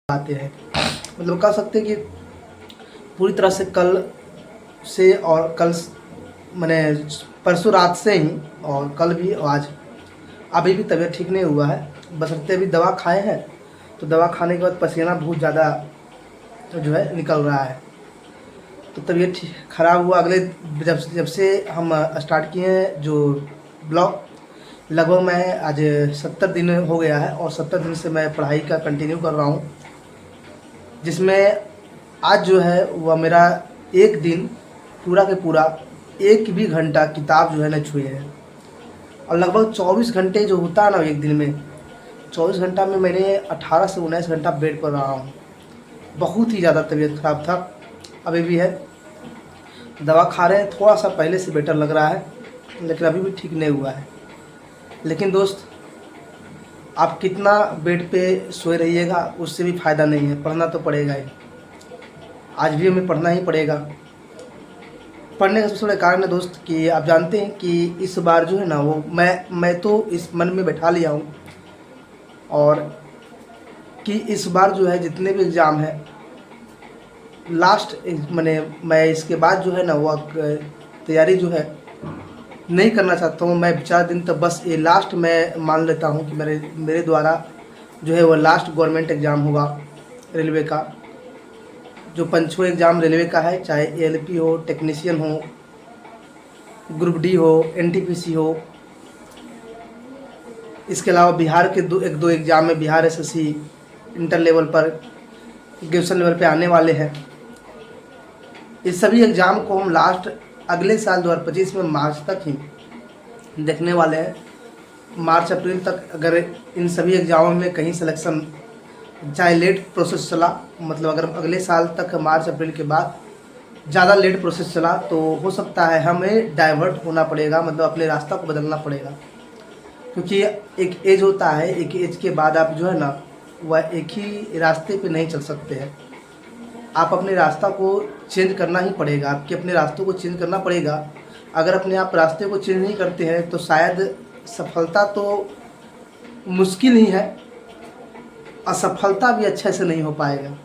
आते हैं। मतलब कह सकते हैं कि पूरी तरह से कल से और मैंने परसों रात से ही और कल भी और आज अभी भी तबीयत ठीक नहीं हुआ है। बशर्ते अभी दवा खाए हैं, तो दवा खाने के बाद पसीना बहुत ज़्यादा जो है निकल रहा है, तो तबीयत ख़राब हुआ। अगले जब से हम स्टार्ट किए हैं जो ब्लॉग, लगभग मैं आज 70 दिन हो गया है और 70 दिन से मैं पढ़ाई का कंटिन्यू कर रहा हूँ, जिसमें आज जो है वह मेरा एक दिन पूरा के पूरा एक भी घंटा किताब जो है न छुए है। और लगभग 24 घंटे जो होता है ना एक दिन में, 24 घंटा में मैंने 18 से 19 घंटा बेड पर रहा हूँ। बहुत ही ज़्यादा तबीयत ख़राब था, अभी भी है। दवा खा रहे हैं, थोड़ा सा पहले से बेटर लग रहा है, लेकिन अभी भी ठीक नहीं हुआ है। लेकिन दोस्त, आप कितना बेड पे सोए रहिएगा उससे भी फ़ायदा नहीं है, पढ़ना तो पड़ेगा ही। आज भी हमें पढ़ना ही पड़ेगा। पढ़ने का सबसे बड़ा कारण है दोस्त कि आप जानते हैं कि इस बार जो है ना वो मैं तो इस मन में बैठा लिया हूँ और कि इस बार जो है जितने भी एग्ज़ाम हैं लास्ट मैं इसके बाद जो है ना वो तैयारी जो है नहीं करना चाहता हूँ। मैं 4 दिन तक बस ये लास्ट मैं मान लेता हूँ कि मेरे द्वारा जो है वो लास्ट गवर्नमेंट एग्ज़ाम होगा रेलवे का, जो पंचो एग्ज़ाम रेलवे का है, चाहे एएलपी हो, टेक्नीशियन हो, ग्रुप डी हो, एनटीपीसी हो। इसके अलावा बिहार के एक दो एग्ज़ाम में बिहार एसएससी इंटर लेवल पर, ग्रेजुएशन लेवल पे आने वाले हैं। इस सभी एग्ज़ाम को हम लास्ट अगले साल 2025 में मार्च तक ही देखने वाले हैं। मार्च अप्रैल तक अगर इन सभी एग्ज़ामों में कहीं सिलेक्शन, चाहे लेट प्रोसेस चला, मतलब अगर अगले साल तक मार्च अप्रैल के बाद ज़्यादा लेट प्रोसेस चला तो हो सकता है हमें डाइवर्ट होना पड़ेगा, मतलब अपने रास्ता को बदलना पड़ेगा। क्योंकि एक एज होता है, एक एज के बाद आप जो है ना वह एक ही रास्ते पे नहीं चल सकते हैं। आप अपने रास्ता को चेंज करना ही पड़ेगा, आपके अपने रास्तों को चेंज करना पड़ेगा। अगर अपने आप रास्ते को चेंज नहीं करते हैं तो शायद सफलता तो मुश्किल ही है, असफलता भी अच्छे से नहीं हो पाएगा।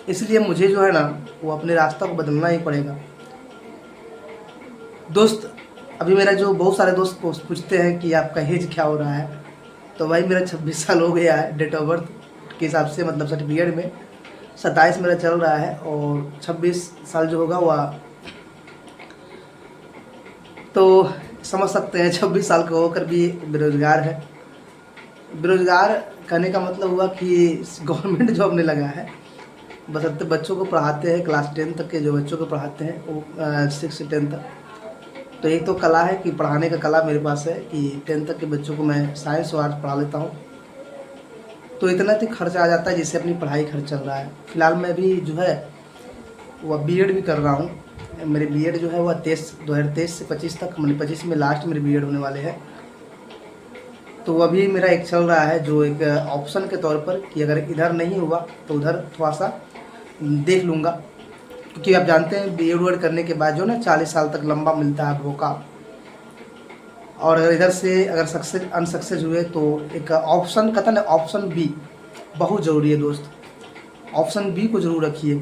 इसलिए मुझे जो है ना वो अपने रास्ता को बदलना ही पड़ेगा। दोस्त, अभी मेरा जो बहुत सारे दोस्त पूछते हैं कि आपका एज क्या हो रहा है, तो भाई मेरा 26 साल हो गया है डेट ऑफ बर्थ के हिसाब से, मतलब सर्टिफिकेट में 27 मेरा चल रहा है और 26 साल जो होगा वह, तो समझ सकते हैं 26 साल का होकर भी बेरोज़गार है। बेरोज़गार कहने का मतलब हुआ कि गवर्नमेंट जॉब नहीं लगा है। बशर्ते बच्चों को पढ़ाते हैं, क्लास 10 तक के जो बच्चों को पढ़ाते हैं वो 6 से 10 तक, तो एक तो कला है कि पढ़ाने का कला मेरे पास है कि 10 तक के बच्चों को मैं साइंस और आर्ट्स पढ़ा लेता हूँ। तो इतना तो खर्चा आ जाता है जिससे अपनी पढ़ाई खर्च चल रहा है। फिलहाल मैं भी जो है वह बीएड भी कर रहा हूँ। मेरे बीएड जो है वह 2023 से 25 तक, मतलब 25 में लास्ट मेरे बीएड होने वाले हैं। तो वह भी मेरा एक चल रहा है जो एक ऑप्शन के तौर पर कि अगर इधर नहीं हुआ तो उधर थोड़ा सा देख लूँगा। क्योंकि आप जानते हैं बीएड करने के बाद जो ना 40 साल तक लंबा मिलता है मौका, और अगर इधर से अगर अनसक्सेस हुए तो एक ऑप्शन कहता ना, ऑप्शन बी बहुत ज़रूरी है दोस्त। ऑप्शन बी को ज़रूर रखिए।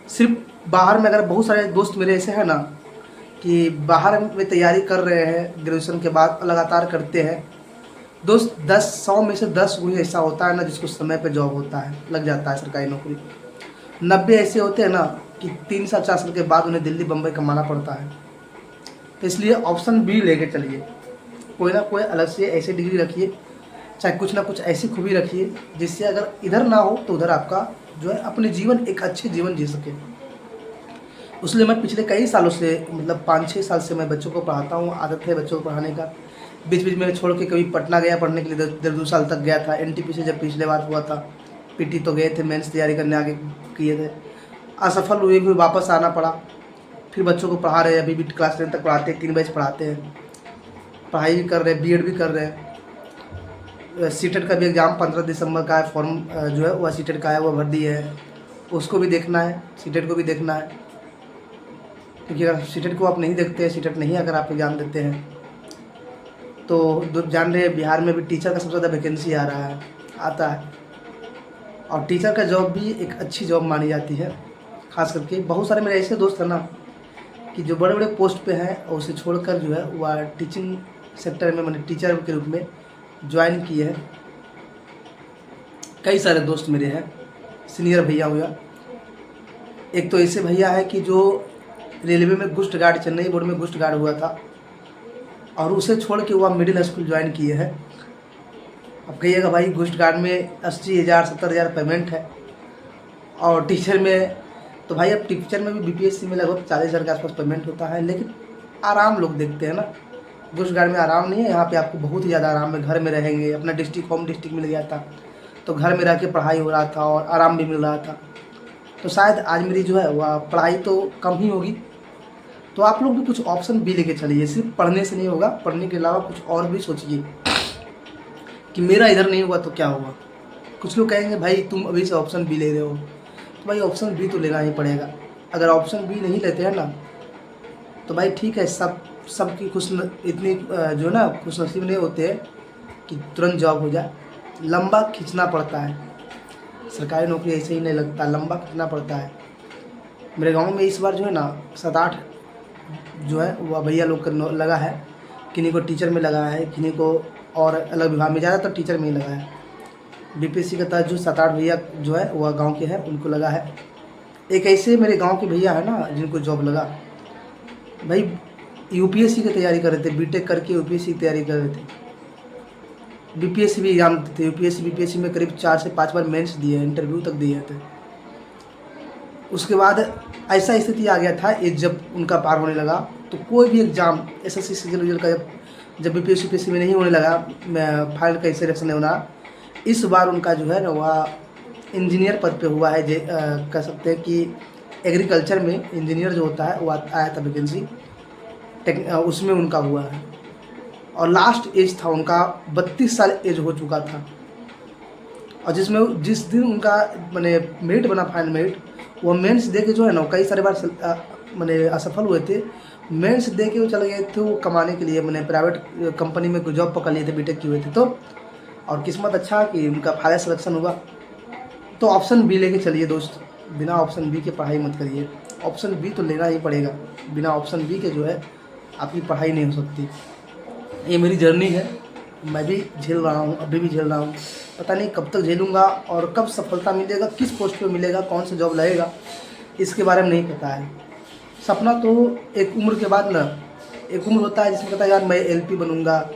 सिर्फ बाहर में, अगर बहुत सारे दोस्त मेरे ऐसे हैं ना कि बाहर में तैयारी कर रहे हैं, ग्रेजुएशन के बाद लगातार करते हैं दोस्त, 100 में से 10 कोई ऐसा होता है ना जिसको समय पे जॉब होता है, लग जाता है सरकारी नौकरी। 90 ऐसे होते हैं ना कि 3 साल 4 साल के बाद उन्हें दिल्ली बम्बई कमाना पड़ता है। तो इसलिए ऑप्शन बी लेके चलिए। कोई ना कोई अलग से ऐसी डिग्री रखिए, चाहे कुछ ना कुछ ऐसी खूबी रखिए जिससे अगर इधर ना हो तो उधर आपका जो है अपने जीवन, एक अच्छे जीवन जी सके। उसलिए मैं पिछले कई सालों से, मतलब 5-6 साल से मैं बच्चों को पढ़ाता हूँ। आदत है बच्चों को पढ़ाने का। बीच बीच में छोड़ के कभी पटना गया पढ़ने के लिए, 1.5-2 साल तक गया था। एनटीपीसी जब पिछले बार हुआ था, पीटी तो गए थे, मेंस तैयारी करने आगे किए थे, असफल हुए, फिर वापस आना पड़ा। फिर बच्चों को पढ़ा रहे हैं, अभी भी क्लास 10 तक पढ़ाते हैं, 3 बैच पढ़ाते हैं, पढ़ाई भी कर रहे हैं, बीएड भी कर रहे हैं। सीटेट का भी एग्ज़ाम 15 दिसंबर का है, फॉर्म जो है वह सीटेट का है, वह भर दिए है, उसको भी देखना है, सीटेट को भी देखना है। क्योंकि अगर सीटेट को आप नहीं देखते हैं, सीटेट नहीं अगर आप एग्ज़ाम देते हैं तो जान रहे हैं बिहार में भी टीचर का सबसे ज़्यादा वैकेंसी आ रहा है, आता है। और टीचर का जॉब भी एक अच्छी जॉब मानी जाती है। खास करके बहुत सारे मेरे ऐसे दोस्त हैं ना कि जो बड़े बड़े पोस्ट पे हैं और उसे छोड़कर जो है वह टीचिंग सेक्टर में, मैंने टीचर के रूप में ज्वाइन किए हैं। कई सारे दोस्त मेरे हैं, सीनियर भैया हुआ। एक तो ऐसे भैया है कि जो रेलवे में गुस्ट गार्ड, चेन्नई बोर्ड में गुस्ट गार्ड हुआ था और उसे छोड़ के वह मिडिल स्कूल ज्वाइन किए हैं। अब कहिएगा भाई गुस्ट गार्ड में 80,000 70,000 पेमेंट है और टीचर में तो भाई अब टीचर में भी बीपीएससी में लगभग 40,000 के आसपास पेमेंट होता है। लेकिन आराम लोग देखते हैं ना, गुस्ट गार्ड में आराम नहीं है। यहाँ पे आपको बहुत ही ज़्यादा आराम है, घर में रहेंगे, अपना डिस्ट्रिक्ट होम डिस्ट्रिक्ट मिल गया था तो घर में रह के पढ़ाई हो रहा था और आराम भी मिल रहा था। तो शायद आज मेरी जो है वह पढ़ाई तो कम ही होगी। तो आप लोग भी कुछ ऑप्शन भी लेके चलिए, सिर्फ पढ़ने से नहीं होगा, पढ़ने के अलावा कुछ और भी सोचिए कि मेरा इधर नहीं हुआ तो क्या हुआ। कुछ लोग कहेंगे भाई तुम अभी से ऑप्शन बी ले रहे हो, तो भाई ऑप्शन बी तो लेना ही पड़ेगा। अगर ऑप्शन बी नहीं लेते हैं ना तो भाई ठीक है, सबकी इतनी जो ना खुशनसीब नहीं होते हैं कि तुरंत जॉब हो जाए। लंबा खींचना पड़ता है, सरकारी नौकरी ऐसे ही नहीं लगता, लंबा खींचना पड़ता है। मेरे गांव में इस बार जो है ना 7-8 जो है वह भैया लोग का लगा है, किन्हीं को टीचर में लगा है, किन्हीं को और अलग विभाग में, ज़्यादातर टीचर में ही लगा है। बीपीएससी का तहत जो 7-8 भैया जो है वह गांव के हैं, उनको लगा है। एक ऐसे मेरे गांव के भैया है ना जिनको जॉब लगा, भाई यूपीएससी की तैयारी कर रहे थे, बीटेक करके यूपीएससी की तैयारी कर रहे थे, बीपीएससी भी एग्जाम देते थे। यूपीएससी बीपीएससी में करीब 4 से 5 बार मेंस दिए, इंटरव्यू तक दिए थे। उसके बाद ऐसा स्थिति आ गया था, एज जब उनका पार होने लगा तो कोई भी एग्ज़ाम एसएससी सीजीएल का जब बीपीएससी में नहीं होने लगा, फाइनल का सिलेक्शन नहीं होना, इस बार उनका जो है ना वह इंजीनियर पद पे हुआ है। कह सकते हैं कि एग्रीकल्चर में इंजीनियर जो होता है वो आया था वैकेंसी, उसमें उनका हुआ है। और लास्ट एज था उनका, 32 साल एज हो चुका था। और जिस दिन उनका मैंने मेरिट बना, फाइनल मेरिट, वो मेंस दे के जो है ना कई सारे बार मैंने असफल हुए थे। मेंस दे के वो चले गए थे वो कमाने के लिए, मैंने प्राइवेट कंपनी में जॉब पकड़ लिए थे, बीटेक किए हुए थे तो। और किस्मत अच्छा कि उनका फाइनल सिलेक्शन हुआ। तो ऑप्शन बी लेके चलिए दोस्त, बिना ऑप्शन बी के पढ़ाई मत करिए। ऑप्शन बी तो लेना ही पड़ेगा, बिना ऑप्शन बी के जो है आपकी पढ़ाई नहीं हो सकती। ये मेरी जर्नी है, मैं भी झेल रहा हूँ, अभी भी झेल रहा हूँ। पता नहीं कब तक झेलूँगा और कब सफलता मिलेगा, किस पोस्ट पे मिलेगा, कौन सा जॉब लगेगा, इसके बारे में नहीं पता है। सपना तो एक उम्र के बाद ना, एक उम्र होता है जिसमें पता है यार मैं एलपी बनूंगा,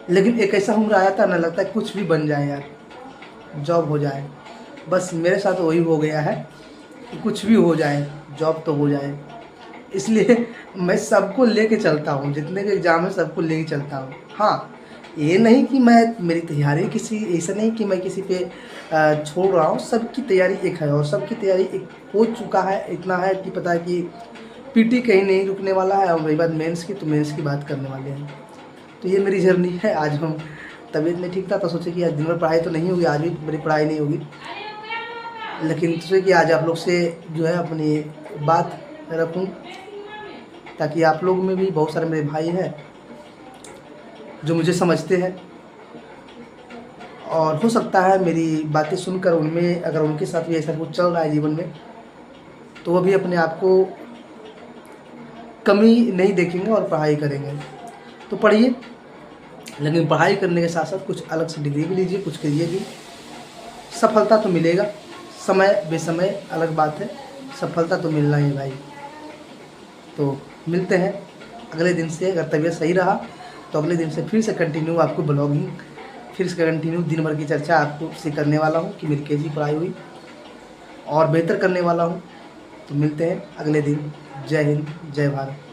लेकिन एक ऐसा उम्र आया था ना लगता है कुछ भी बन जाए यार, जॉब हो जाए। बस मेरे साथ वही हो गया है कि कुछ भी हो जाए, जॉब तो हो जाए। इसलिए मैं सबको लेके चलता हूँ, जितने भी एग्ज़ाम है सबको लेके चलता हूँ। हाँ, ये नहीं कि मेरी तैयारी किसी, ऐसा नहीं कि मैं किसी पे छोड़ रहा हूँ। सबकी तैयारी एक है और सबकी तैयारी एक हो चुका है। इतना है कि पता है कि पीटी कहीं नहीं रुकने वाला है। और रही बात मेंस की, तो मेंस की बात करने वाले हैं। तो ये मेरी जर्नी है। आज हम तबीयत नहीं ठीक था तो सोचे कि आज दिन भर पढ़ाई तो नहीं होगी, आज भी मेरी पढ़ाई नहीं होगी, लेकिन सोचे कि आज आप लोग से जो है अपनी बात रखूं, ताकि आप लोग में भी बहुत सारे मेरे भाई हैं जो मुझे समझते हैं और हो सकता है मेरी बातें सुनकर उनमें, अगर उनके साथ भी ऐसा कुछ चल रहा है जीवन में, तो वो भी अपने आप को कमी नहीं देखेंगे और पढ़ाई करेंगे। तो पढ़िए, लेकिन पढ़ाई करने के साथ साथ कुछ अलग से डिग्री भी लीजिए, कुछ करिए भी। सफलता तो मिलेगा, समय बेसमय अलग बात है, सफलता तो मिलना ही भाई। तो मिलते हैं अगले दिन से। अगर तबीयत सही रहा तो अगले दिन से फिर से कंटिन्यू आपको ब्लॉगिंग, फिर से कंटिन्यू दिन भर की चर्चा आपको से करने वाला हूँ कि मेरी कैसी पढ़ाई हुई और बेहतर करने वाला हूँ। तो मिलते हैं अगले दिन। जय हिंद, जय भारत।